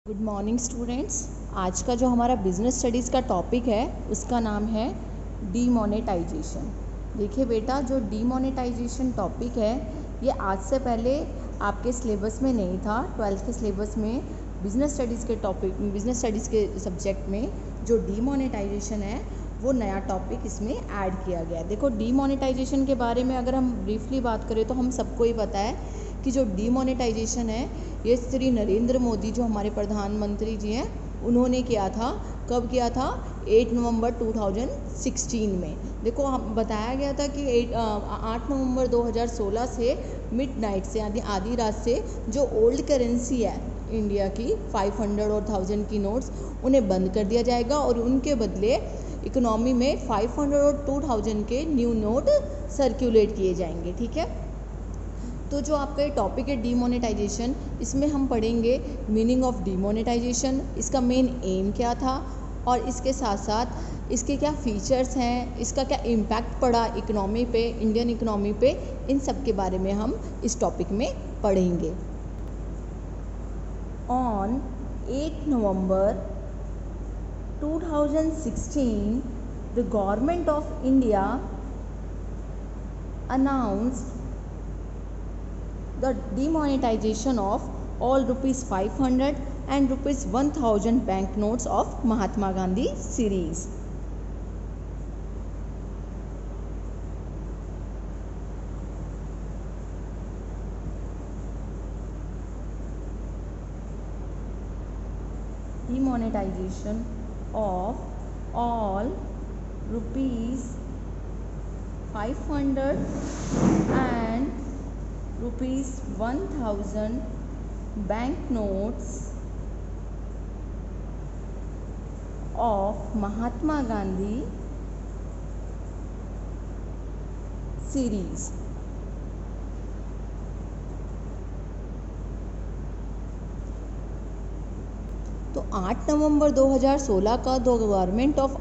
Good morning students. आज का जो हमारा बिजनेस स्टडीज़ का टॉपिक है उसका नाम है डीमोनेटाइजेशन। देखिए बेटा, जो डीमोनेटाइजेशन टॉपिक है ये आज से पहले आपके सिलेबस में नहीं था। 12th के सिलेबस में बिजनेस स्टडीज़ के सब्जेक्ट में जो डीमोनेटाइजेशन है वो नया टॉपिक इसमें ऐड किया गया है। देखो, डीमोनेटाइजेशन के बारे में अगर हम ब्रीफली बात करें तो हम सबको ही पता है कि जो डीमोनेटाइजेशन है ये श्री नरेंद्र मोदी जो हमारे प्रधानमंत्री जी हैं उन्होंने किया था। कब किया था? 8 नवंबर 2016 में। देखो, हम बताया गया था कि 8 नवंबर 2016 से मिडनाइट से यानी आधी रात से जो ओल्ड करेंसी है इंडिया की 500 और 1000 की नोट्स उन्हें बंद कर दिया जाएगा और उनके बदले इकोनॉमी में 500 और 2000 के न्यू नोट सर्कुलेट किए जाएंगे। ठीक है, तो जो आपका ये टॉपिक है डीमोनेटाइजेशन, इसमें हम पढ़ेंगे मीनिंग ऑफ डीमोनेटाइजेशन, इसका मेन एम क्या था और इसके साथ साथ इसके क्या फीचर्स हैं, इसका क्या इम्पैक्ट पड़ा इकोनॉमी पे, इंडियन इकोनॉमी पे, इन सब के बारे में हम इस टॉपिक में पढ़ेंगे। On 8 November 2016 the government of India announced the demonetization of all rupees 500 and rupees 1000 banknotes of Mahatma Gandhi series. Demonetization of all rupees 500 and rupees 1000 banknotes of Mahatma Gandhi series। तो 8 नवंबर 2016 का the government of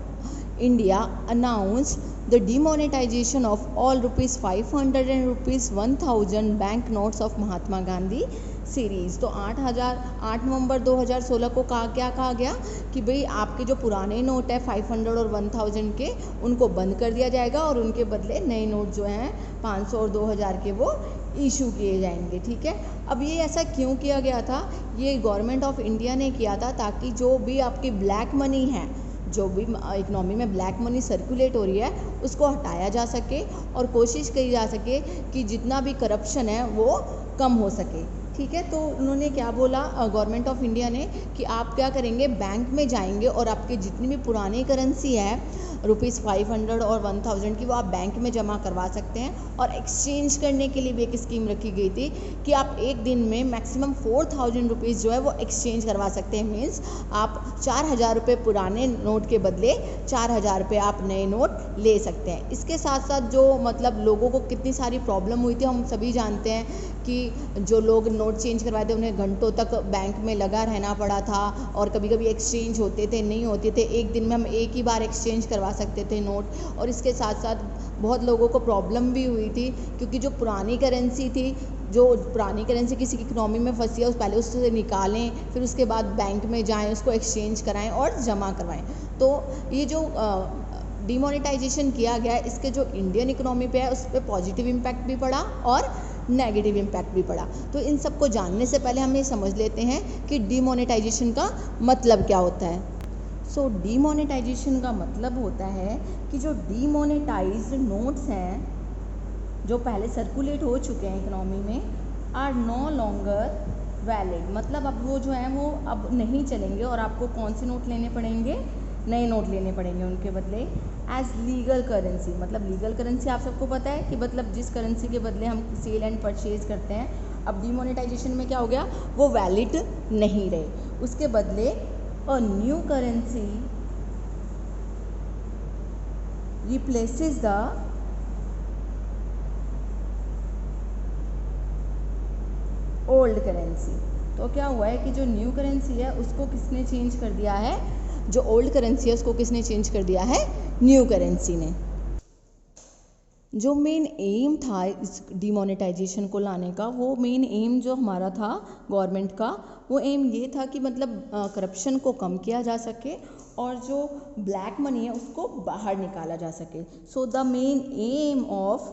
India announced the demonetization of all rupees 500 and rupees 1000 bank notes of Mahatma Gandhi series. तो 8 नवंबर 2016 को क्या कहा गया कि भाई आपके जो पुराने नोट है 500 और 1000 के उनको बंद कर दिया जाएगा और उनके बदले नए नोट जो हैं 500 और 2000 के वो इशू किए जाएंगे। ठीक है, अब ये ऐसा क्यों किया गया था? ये गवर्नमेंट ऑफ इंडिया ने किया था ताकि जो भी आपकी ब्लैक मनी है, जो भी इकोनॉमी में ब्लैक मनी सर्कुलेट हो रही है उसको हटाया जा सके और कोशिश की जा सके कि जितना भी करप्शन है वो कम हो सके। ठीक है, तो उन्होंने क्या बोला गवर्नमेंट ऑफ इंडिया ने कि आप क्या करेंगे, बैंक में जाएंगे और आपके जितनी भी पुरानी करेंसी है रुपीज़ 500 और 1000 की वो आप बैंक में जमा करवा सकते हैं। और एक्सचेंज करने के लिए भी एक स्कीम रखी गई थी कि आप एक दिन में मैक्सिमम 4000 रुपीज़ जो है वो एक्सचेंज करवा सकते हैं। मीन्स आप 4000 रुपये पुराने नोट के बदले 4000 रुपये आप नए नोट ले सकते हैं। इसके साथ साथ जो मतलब लोगों को कितनी सारी प्रॉब्लम हुई थी हम सभी जानते हैं कि जो लोग नोट चेंज करवाए थे उन्हें घंटों तक बैंक में लगा रहना पड़ा था और कभी कभी एक्सचेंज होते थे, नहीं होते थे। एक दिन में हम एक ही बार एक्सचेंज करवा सकते थे नोट। और इसके साथ साथ बहुत लोगों को प्रॉब्लम भी हुई थी क्योंकि जो पुरानी करेंसी थी, जो पुरानी करेंसी किसी की इकोनॉमी में फंसी है उस पहले उससे निकालें, फिर उसके बाद बैंक में जाएं, उसको एक्सचेंज कराएं और जमा करवाएं। तो ये जो डीमोनेटाइजेशन किया गया है इसके जो इंडियन इकोनॉमी पे है उस पर पॉजिटिव इम्पैक्ट भी पड़ा और नेगेटिव इम्पैक्ट भी पड़ा। तो इन सब को जानने से पहले हम ये समझ लेते हैं कि डीमोनेटाइजेशन का मतलब क्या होता है। सो डीमोनेटाइजेशन का मतलब होता है कि जो डीमोनेटाइज्ड नोट्स हैं जो पहले सर्कुलेट हो चुके हैं इकोनॉमी में आर नो लॉन्गर वैलिड। मतलब अब वो जो है वो अब नहीं चलेंगे और आपको कौन से नोट लेने पड़ेंगे, नए नोट लेने पड़ेंगे उनके बदले एज लीगल करेंसी। मतलब लीगल करेंसी आप सबको पता है कि मतलब जिस करेंसी के बदले हम सेल एंड परचेज करते हैं। अब डीमोनेटाइजेशन में क्या हो गया, वो वैलिड नहीं रहे, उसके बदले a new currency replaces the old currency. तो क्या हुआ है कि जो न्यू करेंसी है उसको किसने चेंज कर दिया है, जो ओल्ड करेंसी है उसको किसने चेंज कर दिया है, न्यू करेंसी ने। जो मेन एम था इस डिमोनेटाइजेशन को लाने का, वो मेन एम जो हमारा था गवर्नमेंट का, वो एम ये था कि मतलब करप्शन को कम किया जा सके और जो ब्लैक मनी है उसको बाहर निकाला जा सके. So the main aim of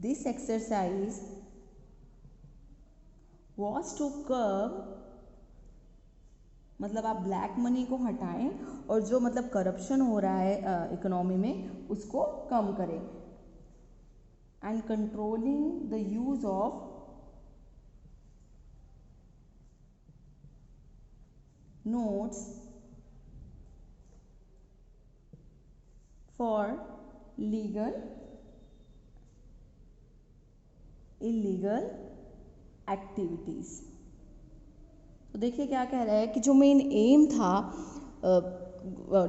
this exercise was to curb, मतलब आप ब्लैक मनी को हटाएं और जो मतलब करप्शन हो रहा है इकोनॉमी में उसको कम करें. And controlling the use of notes for legal illegal activities. तो देखिए क्या कह रहा है कि जो मेन एम था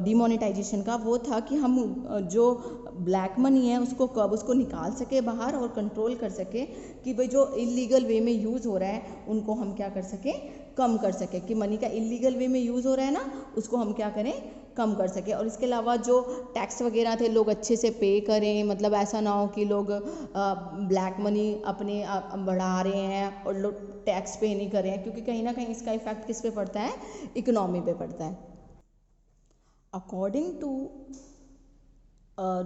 डिमोनेटाइजेशन का, वो था कि हम जो ब्लैक मनी है उसको कब उसको निकाल सके बाहर और कंट्रोल कर सके कि भाई जो इलीगल वे में यूज़ हो रहा है उनको हम क्या कर सकें, कम कर सके. कि मनी का इलीगल वे में यूज़ हो रहा है ना, उसको हम क्या करें, कम कर सके. और इसके अलावा जो टैक्स वगैरह थे लोग अच्छे से पे करें, मतलब ऐसा ना हो कि लोग ब्लैक मनी अपने बढ़ा रहे हैं और लोग टैक्स पे नहीं कर रहे हैं, क्योंकि कहीं ना कहीं इसका इफेक्ट किस पे पड़ता है, इकोनॉमी पे पड़ता है. अकॉर्डिंग टू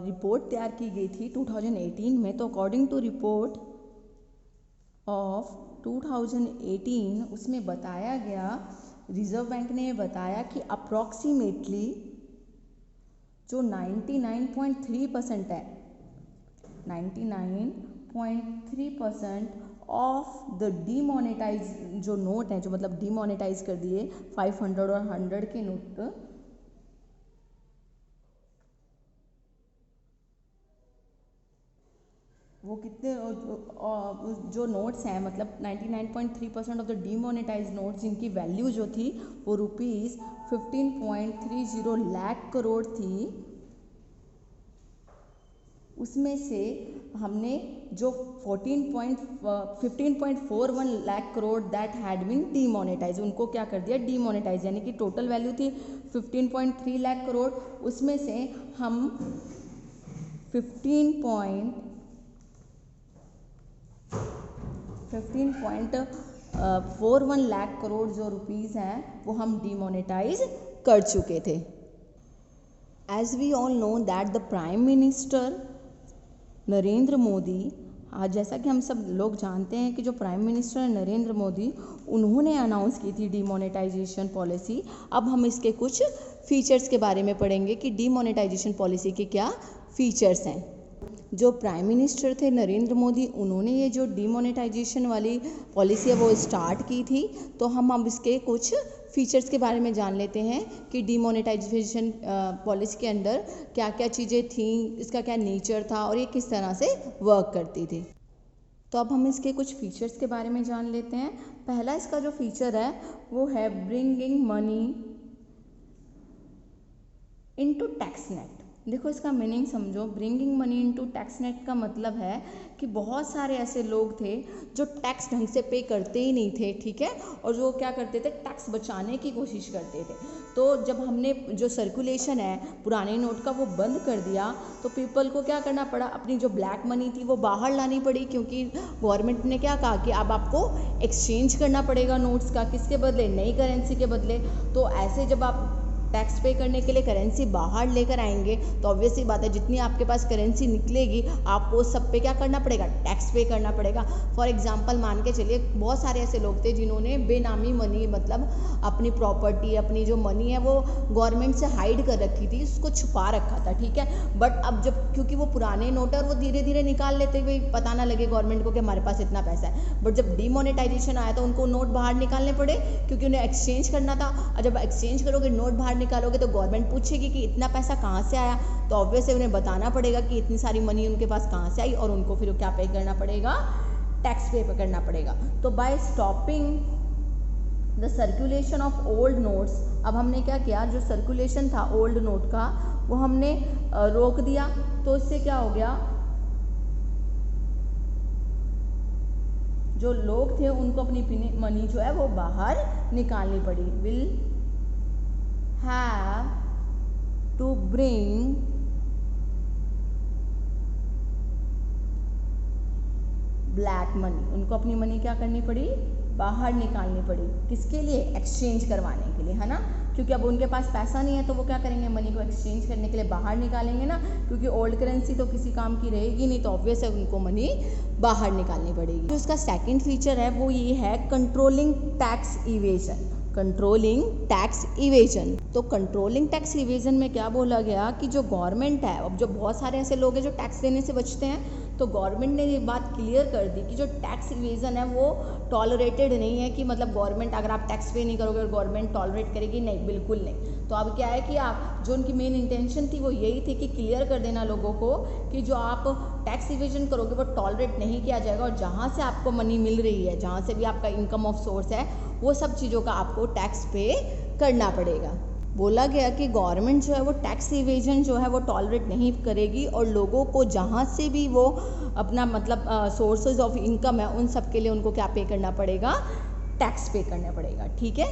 रिपोर्ट तैयार की गई थी 2018 में, तो अकॉर्डिंग टू रिपोर्ट ऑफ 2018 उसमें बताया गया, रिजर्व बैंक ने बताया कि अप्रॉक्सीमेटली जो 99.3% है, 99.3% ऑफ द डीमोनेटाइज जो नोट हैं, जो मतलब डीमोनेटाइज कर दिए 500 और 100 के नोट, वो कितने जो नोट्स हैं, मतलब 99.3% ऑफ द डीमोनेटाइज नोट्स जिनकी वैल्यू जो थी वो ₹15.30 लाख करोड़ थी. उसमें से हमने जो 15.41 lakh crore that had been demonetize, उनको क्या कर दिया, डीमोनेटाइज. यानी कि टोटल वैल्यू थी 15.3 लाख करोड़, उसमें से हम 15.41 लाख करोड़ जो रुपीज़ हैं वो हम डीमोनेटाइज कर चुके थे. As we all know that the prime minister Narendra Modi, आज जैसा कि हम सब लोग जानते हैं कि जो प्राइम मिनिस्टर नरेंद्र मोदी, उन्होंने अनाउंस की थी डीमोनेटाइजेशन पॉलिसी. अब हम इसके कुछ फीचर्स के बारे में पढ़ेंगे कि डीमोनेटाइजेशन पॉलिसी के क्या फीचर्स हैं. जो प्राइम मिनिस्टर थे नरेंद्र मोदी, उन्होंने ये जो डीमोनेटाइजेशन वाली पॉलिसी है वो स्टार्ट की थी. तो हम अब इसके कुछ फीचर्स के बारे में जान लेते हैं कि डीमोनेटाइजेशन पॉलिसी के अंदर क्या क्या चीज़ें थी, इसका क्या नेचर था और ये किस तरह से वर्क करती थी. तो अब हम इसके कुछ फीचर्स के बारे में जान लेते हैं. पहला इसका जो फीचर है वो है bringing money into tax net. देखो इसका मीनिंग समझो. Bringing money into tax net का मतलब है कि बहुत सारे ऐसे लोग थे जो टैक्स ढंग से पे करते ही नहीं थे, ठीक है, और जो क्या करते थे, टैक्स बचाने की कोशिश करते थे. तो जब हमने जो सर्कुलेशन है पुराने नोट का वो बंद कर दिया, तो पीपल को क्या करना पड़ा, अपनी जो ब्लैक मनी थी वो बाहर लानी पड़ी, क्योंकि गवर्नमेंट ने क्या कहा कि अब आपको एक्सचेंज करना पड़ेगा नोट्स का, किसके बदले, नई करेंसी के बदले. तो ऐसे जब आप टैक्स पे करने के लिए करेंसी बाहर लेकर आएंगे तो ऑब्वियस सी बात है जितनी आपके पास करेंसी निकलेगी आपको सब पे क्या करना पड़ेगा, टैक्स पे करना पड़ेगा. फॉर एग्जांपल मान के चलिए बहुत सारे ऐसे लोग थे जिन्होंने बेनामी मनी, मतलब अपनी प्रॉपर्टी, अपनी जो मनी है वो गवर्नमेंट से हाइड कर रखी थी, उसको छुपा रखा था, ठीक है. बट अब जब क्योंकि वो पुराने नोट है और वो धीरे धीरे निकाल लेते हुए पता ना लगे गवर्नमेंट को कि हमारे पास इतना पैसा है. बट जब डीमोनेटाइजेशन आया तो उनको नोट बाहर निकालने पड़े, क्योंकि उन्हें एक्सचेंज करना था. और जब एक्सचेंज करोगे, नोट बाहर निकालोगे तो गवर्नमेंट पूछेगी कि इतना पैसा कहाँ से आया, तो ऑब्वियसली उन्हें बताना पड़ेगा कि इतनी सारी मनी उनके पास कहाँ से आई, और उनको फिर क्या पे करना पड़ेगा, टैक्स पे करना पड़ेगा. तो by stopping the circulation of old notes, अब हमने क्या किया, जो सर्कुलेशन था ओल्ड नोट का वो हमने रोक दिया. तो इससे क्या हो गया, जो लोग थे उनको अपनी मनी जो है वो बाहर निकालनी पड़ी. Will have to bring black money, उनको अपनी मनी क्या करनी पड़ी, बाहर निकालनी पड़ी। किसके लिए, एक्सचेंज करवाने के लिए, है ना, क्योंकि अब उनके पास पैसा नहीं है तो वो क्या करेंगे, मनी को एक्सचेंज करने के लिए बाहर निकालेंगे ना, क्योंकि ओल्ड करेंसी तो किसी काम की रहेगी नहीं, तो ऑब्वियस है उनको मनी बाहर निकालनी पड़ेगी। जो इसका सेकंड फीचर है वो ये है controlling tax evasion. Controlling tax evasion, तो कंट्रोलिंग टैक्स इवेजन में क्या बोला गया कि जो गवर्नमेंट है, अब जो बहुत सारे ऐसे लोग हैं जो टैक्स देने से बचते हैं, तो गवर्नमेंट ने ये बात क्लियर कर दी कि जो टैक्स इवेजन है वो टॉलरेटेड नहीं है, कि मतलब गवर्नमेंट अगर आप टैक्स पे नहीं करोगे और गवर्नमेंट टॉलरेट करेगी, नहीं, बिल्कुल नहीं। तो अब क्या है कि आप, जो उनकी मेन इंटेंशन थी वो यही थी कि क्लियर कर देना लोगों को कि जो आप टैक्स इवेजन करोगे वो टॉलरेट नहीं किया जाएगा, और जहाँ से आपको मनी मिल रही है, जहाँ से भी आपका इनकम ऑफ सोर्स है, वो सब चीज़ों का आपको टैक्स पे करना पड़ेगा। बोला गया कि गवर्नमेंट जो है वो टैक्स इवेजन जो है वो टॉलरेट नहीं करेगी, और लोगों को जहाँ से भी वो अपना मतलब सोर्सेज ऑफ इनकम है उन सब के लिए उनको क्या पे करना पड़ेगा, टैक्स पे करना पड़ेगा। ठीक है,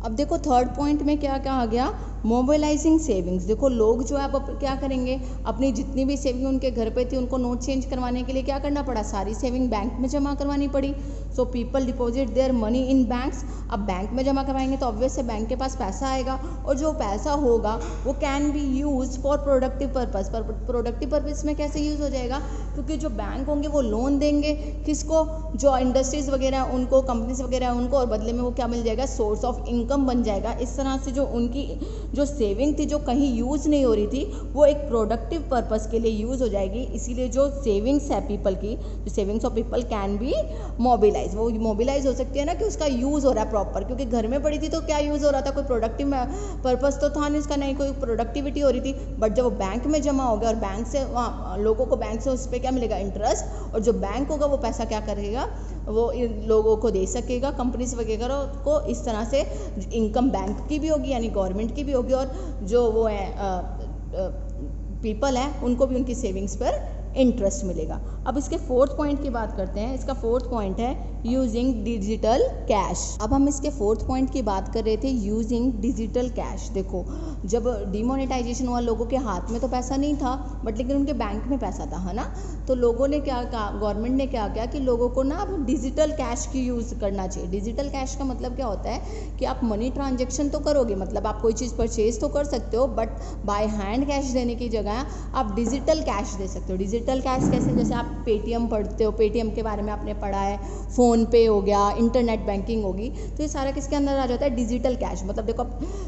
अब देखो थर्ड पॉइंट में क्या कहा गया, मोबिलाइजिंग सेविंग्स। देखो लोग जो है अब क्या करेंगे, अपनी जितनी भी सेविंग उनके घर पे थी उनको नोट चेंज करवाने के लिए क्या करना पड़ा, सारी सेविंग बैंक में जमा करवानी पड़ी। So people deposit their money in banks. अब बैंक में जमा करवाएंगे तो ऑब्वियस है बैंक के पास पैसा आएगा, और जो पैसा होगा वो can be use for productive purpose. पर प्रोडक्टिव पर्पस में कैसे यूज़ हो जाएगा, क्योंकि जो बैंक होंगे वो लोन देंगे किसको, जो इंडस्ट्रीज़ वगैरह उनको, कंपनीज वगैरह उनको, और बदले में वो क्या मिल जाएगा, सोर्स ऑफ इनकम बन जाएगा। इस तरह से जो उनकी जो सेविंग थी जो कहीं यूज़ नहीं हो रही थी वो एक प्रोडक्टिव पर्पस के लिए यूज़ हो जाएगी। इसीलिए जो सेविंग्स है पीपल की, जो savings of people can be mobilize, वो मोबिलाइज हो सकती है ना कि उसका यूज़ हो रहा है प्रॉपर, क्योंकि घर में पड़ी थी तो क्या यूज़ हो रहा था, कोई प्रोडक्टिव पर्पस तो था नहीं उसका, नहीं कोई प्रोडक्टिविटी हो रही थी। बट जब वो बैंक में जमा हो गया और बैंक से लोगों को बैंक से उस पर क्या मिलेगा, इंटरेस्ट, और जो बैंक होगा वो पैसा क्या करेगा, वो इन लोगों को दे सकेगा, कंपनीज वगैरह को। इस तरह से इनकम बैंक की भी होगी यानी गवर्नमेंट की भी होगी, और जो वो है पीपल है उनको भी उनकी सेविंग्स पर इंटरेस्ट मिलेगा। अब इसके फोर्थ पॉइंट की बात करते हैं। इसका फोर्थ पॉइंट है यूजिंग डिजिटल कैश। अब हम इसके फोर्थ पॉइंट की बात कर रहे थे, यूजिंग डिजिटल कैश। देखो जब डिमोनेटाइजेशन हुआ लोगों के हाथ में तो पैसा नहीं था, बट लेकिन उनके बैंक में पैसा था, है ना, तो लोगों ने क्या कहा, गवर्नमेंट ने क्या किया कि लोगों को ना अब डिजिटल कैश की यूज़ करना चाहिए। डिजिटल कैश का मतलब क्या होता है कि आप मनी ट्रांजेक्शन तो करोगे, मतलब आप कोई चीज़ परचेज तो कर सकते हो, बट बाय हैंड कैश देने की जगह आप डिजिटल कैश दे सकते हो। डिजिटल कैश कैसे, जैसे आप पेटीएम पढ़ते हो, पेटीएम के बारे में आपने पढ़ा है, फ़ोन पे हो गया, इंटरनेट बैंकिंग होगी, तो ये सारा किसके अंदर आ जाता है, डिजिटल कैश। मतलब देखो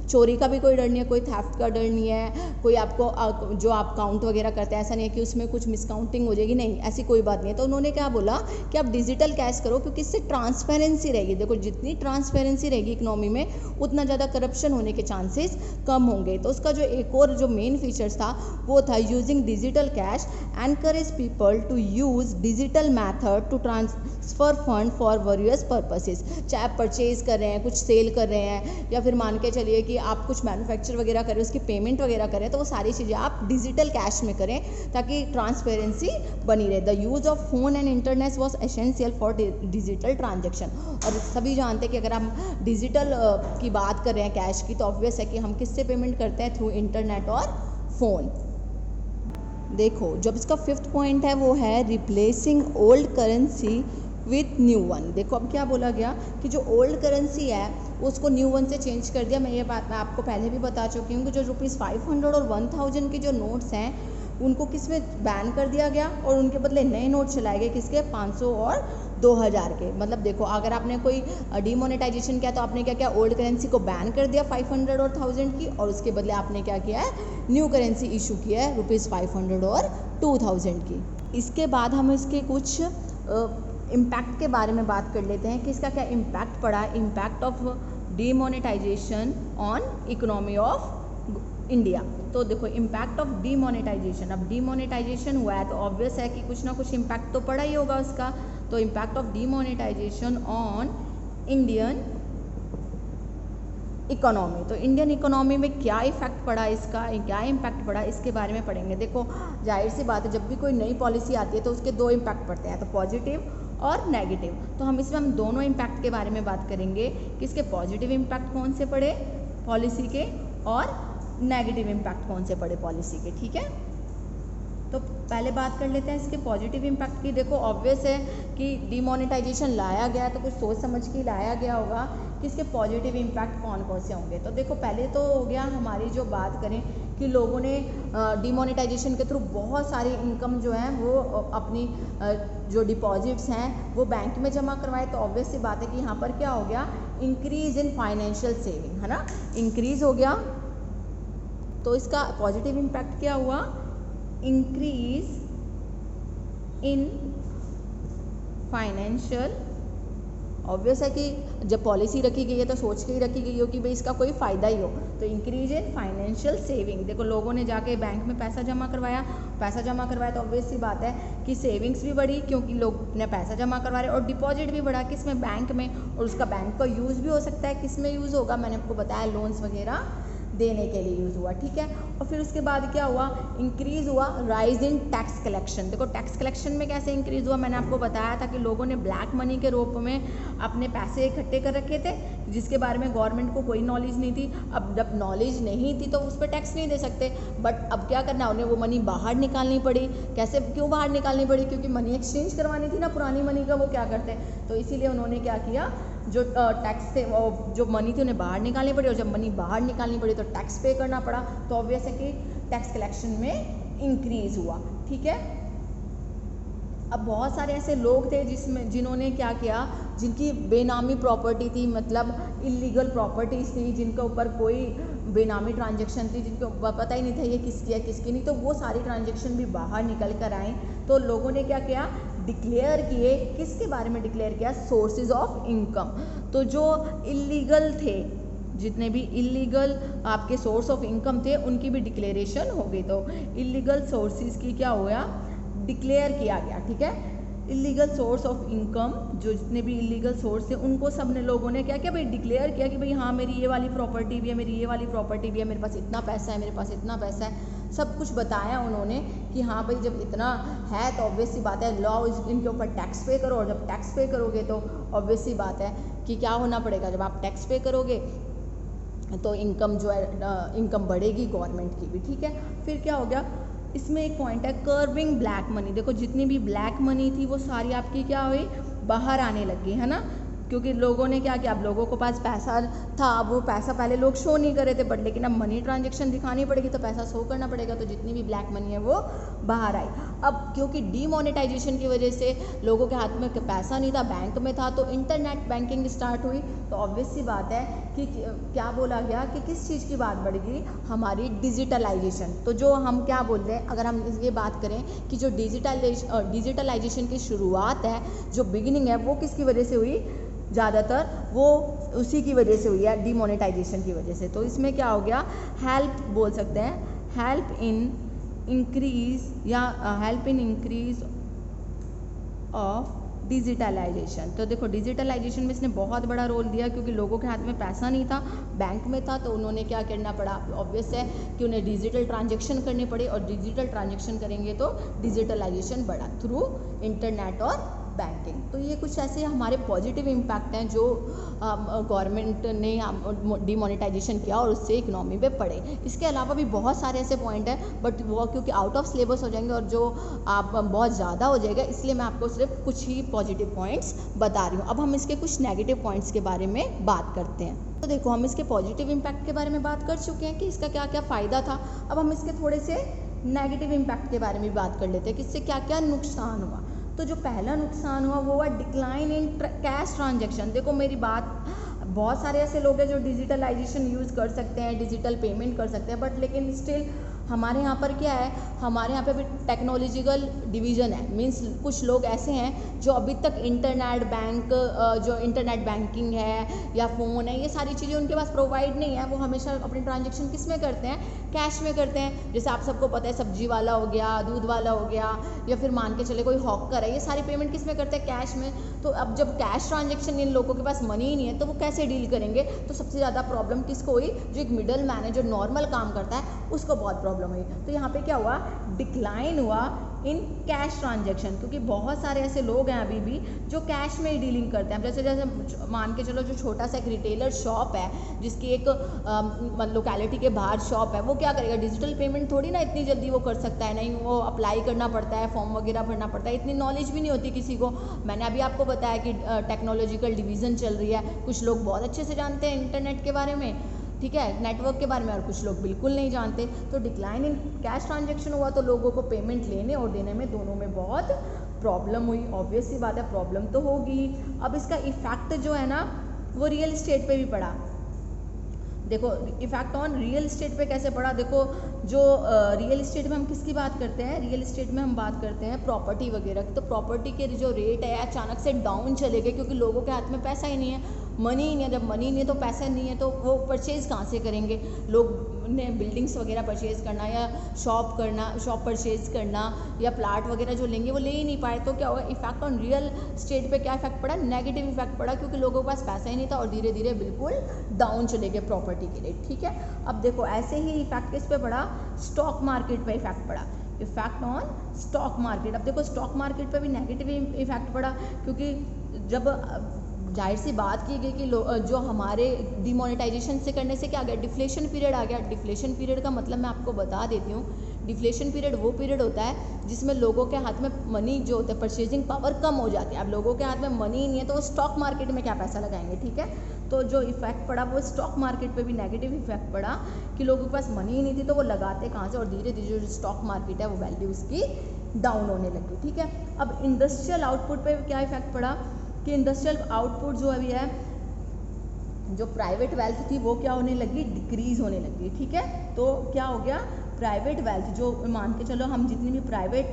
चोरी का भी कोई डर नहीं है, कोई थेफ्ट का डर नहीं है, कोई आपको जो आप काउंट वगैरह करते हैं ऐसा नहीं है कि उसमें कुछ मिसकाउंटिंग हो जाएगी, नहीं, ऐसी कोई बात नहीं है। तो उन्होंने क्या बोला कि आप डिजिटल कैश करो, क्योंकि इससे ट्रांसपेरेंसी रहेगी। देखो जितनी ट्रांसपेरेंसी रहेगी इकोनॉमी में उतना ज़्यादा करप्शन होने के चांसेस कम होंगे। तो उसका जो एक और जो मेन फीचर्स था वो था using digital cash encourage people to use digital method to transfer fund for various purposes. चाहे आप परचेज कर रहे हैं, कुछ सेल कर रहे हैं, या फिर मान के चलिए कि आप कुछ मैन्युफैक्चर वगैरह कर रहे हैं, उसकी पेमेंट वगैरह करें, तो वो सारी चीज़ें आप डिजिटल कैश में करें ताकि ट्रांसपेरेंसी बनी रहे। The use of phone and internet was essential for digital transaction. और सभी जानते हैं कि अगर हम डिजिटल की बात कर रहे हैं कैश की, तो ऑब्वियस है कि हम किससे पेमेंट करते हैं, थ्रू इंटरनेट और फ़ोन। देखो जब इसका फिफ्थ पॉइंट है वो है replacing old currency with new one. देखो अब क्या बोला गया कि जो ओल्ड करेंसी है उसको न्यू वन से चेंज कर दिया। मैं ये बात मैं आपको पहले भी बता चुकी हूँ कि जो ₹500 और 1000 के जो नोट्स हैं उनको किस में बैन कर दिया गया, और उनके बदले नए नोट चलाए गए, किसके, 500 और 2000 के। मतलब देखो अगर आपने कोई डिमोनेटाइजेशन किया तो आपने क्या किया, ओल्ड करेंसी को बैन कर दिया 500 और 1000 की, और उसके बदले आपने क्या किया है, न्यू करेंसी इशू किया है ₹500 और 2000 की। इसके बाद हम इसके कुछ इम्पैक्ट के बारे में बात कर लेते हैं कि इसका क्या इम्पैक्ट पड़ा, impact of demonetisation on economy of India. तो देखो इम्पैक्ट ऑफ डिमोनेटाइजेशन, अब डिमोनेटाइजेशन हुआ है तो ऑब्वियस है कि कुछ ना कुछ इम्पैक्ट तो पड़ा ही होगा उसका। तो impact of demonetisation on Indian economy, तो इंडियन इकोनॉमी में क्या इफेक्ट पड़ा, इसका क्या इम्पैक्ट पड़ा, इसके बारे में पढ़ेंगे। देखो जाहिर सी बात है जब भी कोई नई पॉलिसी आती है तो उसके दो इम्पैक्ट पड़ते हैं, तो पॉजिटिव और नेगेटिव। तो हम इसमें हम दोनों इम्पैक्ट के बारे में बात करेंगे कि इसके पॉजिटिव इम्पैक्ट कौन से पड़े पॉलिसी के, और नेगेटिव इम्पैक्ट कौन से पड़े पॉलिसी के। ठीक है, तो पहले बात कर लेते हैं इसके पॉजिटिव इम्पैक्ट की। देखो ऑब्वियस है कि डिमोनेटाइजेशन लाया गया तो कुछ सोच समझ के लाया गया होगा कि इसके पॉजिटिव इम्पैक्ट कौन कौन से होंगे। तो देखो पहले तो हो गया हमारी जो बात करें कि लोगों ने डिमोनेटाइजेशन के थ्रू बहुत सारी इनकम जो है वो अपनी जो डिपॉजिट्स हैं वो बैंक में जमा करवाए। तो ऑब्वियस सी बात है कि यहाँ पर क्या हो गया, इंक्रीज इन फाइनेंशियल सेविंग, है ना, इंक्रीज हो गया। तो इसका पॉजिटिव इम्पैक्ट क्या हुआ, इंक्रीज इन फाइनेंशियल। ऑब्वियस है कि जब पॉलिसी रखी गई है तो सोच के ही रखी गई हो कि भाई इसका कोई फ़ायदा ही हो। तो इंक्रीज इन फाइनेंशियल सेविंग, देखो लोगों ने जाके बैंक में पैसा जमा करवाया तो ऑब्वियस सी बात है कि सेविंग्स भी बढ़ी क्योंकि लोग ने पैसा जमा करवा रहे, और डिपॉजिट भी बढ़ा किस में, बैंक में, और उसका बैंक का यूज़ भी हो सकता है। किस में यूज़ होगा, मैंने आपको बताया लोन्स वगैरह देने के लिए यूज़ हुआ, ठीक है। और फिर उसके बाद क्या हुआ, इंक्रीज़ हुआ राइज इन टैक्स कलेक्शन। देखो टैक्स कलेक्शन में कैसे इंक्रीज़ हुआ, मैंने आपको बताया था कि लोगों ने ब्लैक मनी के रूप में अपने पैसे इकट्ठे कर रखे थे जिसके बारे में गवर्नमेंट को कोई नॉलेज नहीं थी। अब जब नॉलेज नहीं थी तो उस पर टैक्स नहीं दे सकते, बट अब क्या करना, उन्हें वो मनी बाहर निकालनी पड़ी। कैसे, क्यों बाहर निकालनी पड़ी, क्योंकि मनी एक्सचेंज करवानी थी ना पुरानी मनी का, वो क्या करते, तो इसीलिए उन्होंने क्या किया, जो टैक्स थे जो मनी थी उन्हें बाहर निकालनी पड़ी, और जब मनी बाहर निकालनी पड़ी तो टैक्स पे करना पड़ा। तो ऑब्वियस है कि टैक्स कलेक्शन में इंक्रीज हुआ, ठीक है। अब बहुत सारे ऐसे लोग थे जिन्होंने क्या किया, जिनकी बेनामी प्रॉपर्टी थी, मतलब इलीगल प्रॉपर्टीज़ थी, जिनके ऊपर कोई बेनामी ट्रांजैक्शन थी, जिनको पता ही नहीं था ये किसकी है किसकी नहीं, तो वो सारी ट्रांजैक्शन भी बाहर निकल कर आए। तो लोगों ने क्या किया, डिक्लेयर किए, किसके बारे में डिक्लेयर किया, सोर्सेज ऑफ इनकम। तो जो इलीगल थे, जितने भी इलीगल आपके सोर्स ऑफ इनकम थे उनकी भी डिक्लेरेशन हो गई। तो इलीगल सोर्सेज की क्या हुआ, डिक्लेयर किया गया, ठीक है। इलीगल सोर्स ऑफ इनकम, जो जितने भी इलीगल सोर्स थे उनको सब ने लोगों ने क्या किया भाई, डिक्लेयर किया कि भाई हाँ मेरी ये वाली प्रॉपर्टी भी है, मेरी ये वाली प्रॉपर्टी भी है, मेरे पास इतना पैसा है, मेरे पास इतना पैसा है, सब कुछ बताया उन्होंने कि हाँ भाई जब इतना है तो ऑब्वियस सी बात है लॉ इनके ऊपर टैक्स पे करो, और जब टैक्स पे करोगे तो ऑब्वियस सी बात है कि क्या होना पड़ेगा, जब आप टैक्स पे करोगे तो इनकम जो है इनकम बढ़ेगी गवर्नमेंट की भी, ठीक है। फिर क्या हो गया, इसमें एक पॉइंट है कर्विंग ब्लैक मनी। देखो जितनी भी ब्लैक मनी थी वो सारी आपकी क्या हुई, बाहर आने लगी, है ना, क्योंकि लोगों ने क्या किया, अब लोगों के पास पैसा था, अब वो पैसा पहले लोग शो नहीं कर रहे थे, बट लेकिन अब मनी ट्रांजैक्शन दिखानी पड़ेगी तो पैसा शो करना पड़ेगा, तो जितनी भी ब्लैक मनी है वो बाहर आई। अब क्योंकि डीमोनेटाइजेशन की वजह से लोगों के हाथ में पैसा नहीं था, बैंक में था, तो इंटरनेट बैंकिंग स्टार्ट हुई। तो ऑब्वियस सी बात है कि क्या बोला गया कि किस चीज़ की बात बढ़ गई, हमारी डिजिटलाइजेशन। तो जो हम क्या बोल रहे हैं, अगर हम ये बात करें कि जो डिजिटलाइजेशन की शुरुआत है, जो बिगिनिंग है, वो किसकी वजह से हुई, ज़्यादातर वो उसी की वजह से हुई है, डीमोनेटाइजेशन की वजह से। तो इसमें क्या हो गया, हेल्प बोल सकते हैं, हेल्प इन इंक्रीज या help in increase of digitalization. तो देखो डिजिटलाइजेशन में इसने बहुत बड़ा रोल दिया, क्योंकि लोगों के हाथ में पैसा नहीं था, बैंक में था, तो उन्होंने क्या करना पड़ा, ऑब्वियस है कि उन्हें डिजिटल ट्रांजैक्शन करनी पड़ी, और डिजिटल ट्रांजैक्शन करेंगे तो डिजिटलाइजेशन बढ़ा थ्रू इंटरनेट और बैंकिंग। तो ये कुछ ऐसे हमारे पॉजिटिव इम्पैक्ट हैं जो गवर्नमेंट ने डिमोनेटाइजेशन किया और उससे इकोनॉमी पे पड़े। इसके अलावा भी बहुत सारे ऐसे पॉइंट हैं, बट वो क्योंकि आउट ऑफ सिलेबस हो जाएंगे और जो आप बहुत ज़्यादा हो जाएगा, इसलिए मैं आपको सिर्फ कुछ ही पॉजिटिव पॉइंट्स बता रही हूँ। अब हम इसके कुछ नेगेटिव पॉइंट्स के बारे में बात करते हैं। तो देखो हम इसके पॉजिटिव इम्पैक्ट के बारे में बात कर चुके हैं कि इसका क्या क्या फ़ायदा था। अब हम इसके थोड़े से नेगेटिव इम्पैक्ट के बारे में बात कर लेते हैं कि इससे क्या क्या नुकसान हुआ। तो जो पहला नुकसान हुआ वो हुआ डिक्लाइन इन कैश ट्रांजैक्शन। देखो मेरी बात, बहुत सारे ऐसे लोग हैं जो डिजिटलाइजेशन यूज़ कर सकते हैं, डिजिटल पेमेंट कर सकते हैं, बट लेकिन स्टिल हमारे यहाँ पर क्या है, हमारे यहाँ पे भी टेक्नोलॉजिकल डिवीज़न है। मींस कुछ लोग ऐसे हैं जो अभी तक इंटरनेट बैंकिंग है या फ़ोन है, ये सारी चीज़ें उनके पास प्रोवाइड नहीं है। वो हमेशा अपनी ट्रांजैक्शन किस में करते हैं, कैश में करते हैं। जैसे आप सबको पता है सब्जी वाला हो गया, दूध वाला हो गया, या फिर मान के चले कोई हॉकर है, ये सारी पेमेंट किस में करते हैं, कैश में। तो अब जब कैश ट्रांजैक्शन इन लोगों के पास मनी ही नहीं है तो वो कैसे डील करेंगे। तो सबसे ज़्यादा प्रॉब्लम किसको हुई, जो एक मिडल मैन है, जो नॉर्मल काम करता है, उसको बहुत प्रॉब्लम हुई। तो यहाँ पे क्या हुआ, डिक्लाइन हुआ इन कैश ट्रांजेक्शन, क्योंकि बहुत सारे ऐसे लोग हैं अभी भी जो कैश में ही डीलिंग करते हैं। जैसे जैसे मान के चलो जो छोटा सा एक रिटेलर शॉप है जिसकी एक लोकेलिटी के बाहर शॉप है, वो क्या करेगा, डिजिटल पेमेंट थोड़ी ना इतनी जल्दी वो कर सकता है, नहीं वो अप्लाई करना पड़ता है, फॉर्म वगैरह भरना पड़ता है, इतनी नॉलेज भी नहीं होती किसी को। मैंने अभी आपको बताया कि टेक्नोलॉजिकल डिवीज़न चल रही है, कुछ लोग बहुत अच्छे से जानते हैं इंटरनेट के बारे में, ठीक है, नेटवर्क के बारे में, और कुछ लोग बिल्कुल नहीं जानते। तो डिक्लाइन इन कैश ट्रांजेक्शन हुआ तो लोगों को पेमेंट लेने और देने में दोनों में बहुत प्रॉब्लम हुई। ऑब्वियस सी बात है, प्रॉब्लम तो होगी। अब इसका इफेक्ट जो है ना वो रियल इस्टेट पे भी पड़ा। देखो इफेक्ट ऑन रियल इस्टेट पे कैसे पड़ा, देखो जो रियल इस्टेट में हम किसकी बात करते हैं, रियल इस्टेट में हम बात करते हैं प्रॉपर्टी वगैरह की। तो प्रॉपर्टी के जो रेट है अचानक से डाउन चले गए, क्योंकि लोगों के हाथ में पैसा ही नहीं है, मनी ही नहीं है। जब मनी नहीं है तो पैसा नहीं है तो वो परचेज़ कहाँ से करेंगे, लोग ने बिल्डिंग्स वगैरह परचेज़ करना या शॉप परचेज़ करना या प्लाट वगैरह जो लेंगे वो ले ही नहीं पाए। तो क्या होगा, इफेक्ट ऑन रियल स्टेट पे क्या इफेक्ट पड़ा, नेगेटिव इफेक्ट पड़ा, क्योंकि लोगों के पास पैसा ही नहीं था और धीरे धीरे बिल्कुल डाउन चले गए प्रॉपर्टी के रेट, ठीक है। अब देखो ऐसे ही इफेक्ट किस पे पड़ा, स्टॉक मार्केट पे इफेक्ट पड़ा, इफेक्ट ऑन स्टॉक मार्केट। अब देखो स्टॉक मार्केट पे भी नेगेटिव इफेक्ट पड़ा, क्योंकि जब जाहिर सी बात की गई कि जो हमारे डिमोनेटाइजेशन से करने से क्या आ गया, डिफ्लेशन पीरियड आ गया। डिफ्लेशन पीरियड का मतलब मैं आपको बता देती हूँ, डिफ्लेशन पीरियड वो पीरियड होता है जिसमें लोगों के हाथ में मनी जो होता है, परचेजिंग पावर कम हो जाती है। अब लोगों के हाथ में मनी नहीं है तो वो स्टॉक मार्केट में क्या पैसा लगाएंगे, ठीक है। तो जो इफेक्ट पड़ा वो स्टॉक मार्केट पे भी नेगेटिव इफेक्ट पड़ा कि लोगों के पास मनी ही नहीं थी तो वो लगाते कहाँ से, और धीरे धीरे जो स्टॉक मार्केट है वो वैल्यू उसकी डाउन होने लगी, ठीक है। अब इंडस्ट्रियल आउटपुट पे क्या इफेक्ट पड़ा कि इंडस्ट्रियल आउटपुट जो अभी है, जो प्राइवेट वेल्थ थी वो क्या होने लगी, डिक्रीज होने लगी, ठीक है। तो क्या हो गया, प्राइवेट वेल्थ जो मान के चलो हम जितनी भी प्राइवेट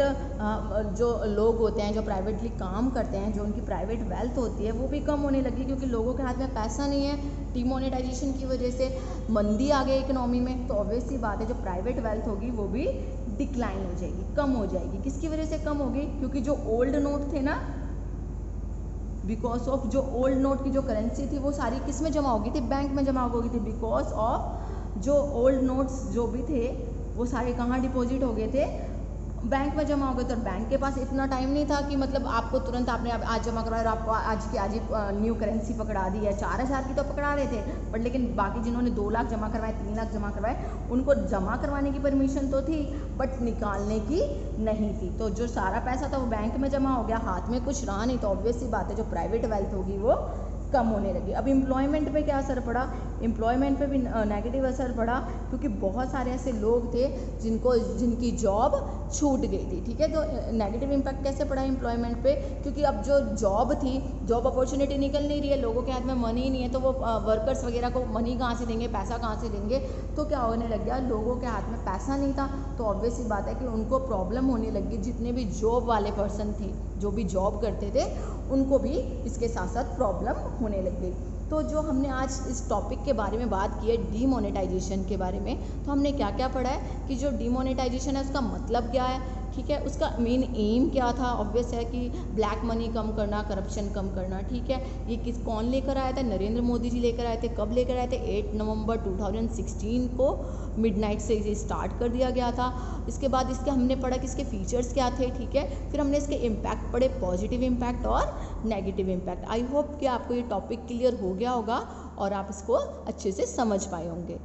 जो लोग होते हैं जो प्राइवेटली काम करते हैं, जो उनकी प्राइवेट वेल्थ होती है वो भी कम होने लगी, क्योंकि लोगों के हाथ में पैसा नहीं है। डिमोनेटाइजेशन की वजह से मंदी आ गई इकोनॉमी में, तो ऑब्वियस सी बात है जो प्राइवेट वेल्थ होगी वो भी डिक्लाइन हो जाएगी, कम हो जाएगी। किसकी वजह से कम होगी, क्योंकि जो ओल्ड नोट थे ना, बिकॉज ऑफ जो ओल्ड नोट की जो करेंसी थी वो सारी किस में जमा होगी थी, बैंक में जमा हो गई थी। बिकॉज ऑफ जो ओल्ड नोट्स जो भी थे वो सारे कहाँ डिपॉजिट हो गए थे, बैंक में जमा हो गए। तो बैंक के पास इतना टाइम नहीं था कि मतलब आपको तुरंत आपने आज जमा करवाया और आपको आज की आज ही न्यू करेंसी पकड़ा दी है। 4,000 की तो पकड़ा रहे थे, बट लेकिन बाकी जिन्होंने 2 लाख जमा करवाए, 3 लाख जमा करवाए, उनको जमा करवाने की परमिशन तो थी बट निकालने की नहीं थी। तो जो सारा पैसा था वो बैंक में जमा हो गया, हाथ में कुछ रहा नहीं। तो ऑब्वियस सी बात है जो प्राइवेट वेल्थ होगी वो कम होने लगी। अब एम्प्लॉयमेंट पे क्या असर पड़ा, एम्प्लॉयमेंट पे भी नेगेटिव असर पड़ा, क्योंकि बहुत सारे ऐसे लोग थे जिनकी जॉब छूट गई थी, ठीक है। तो नेगेटिव इम्पैक्ट कैसे पड़ा एम्प्लॉयमेंट पे, क्योंकि अब जो जॉब थी, जॉब अपॉर्चुनिटी निकल नहीं रही है, लोगों के हाथ में मनी नहीं है, तो वो वर्कर्स वगैरह को मनी कहाँ से देंगे, पैसा कहाँ से देंगे। तो क्या होने लग गया, लोगों के हाथ में पैसा नहीं था, तो ऑब्वियस सी बात है कि उनको प्रॉब्लम होने लगी। जितने भी जॉब वाले पर्सन थे, जो भी जॉब करते थे, उनको भी इसके साथ साथ प्रॉब्लम होने लग गई। तो जो हमने आज इस टॉपिक के बारे में बात की है, डीमोनेटाइजेशन के बारे में, तो हमने क्या क्या पढ़ा है कि जो डीमोनेटाइजेशन है उसका मतलब क्या है, ठीक है, उसका मेन एम क्या था। ऑब्वियस है कि ब्लैक मनी कम करना, करप्शन कम करना, ठीक है। ये कौन लेकर आया था, नरेंद्र मोदी जी लेकर आए थे। कब लेकर आए थे, 8 नवंबर 2016 को मिडनाइट से इसे स्टार्ट कर दिया गया था। इसके बाद इसके हमने पढ़ा कि इसके फीचर्स क्या थे, ठीक है। फिर हमने इसके इम्पैक्ट पढ़े, पॉजिटिव इम्पैक्ट और नेगेटिव इम्पैक्ट। आई होप कि आपको ये टॉपिक क्लियर हो गया होगा और आप इसको अच्छे से समझ पाए होंगे।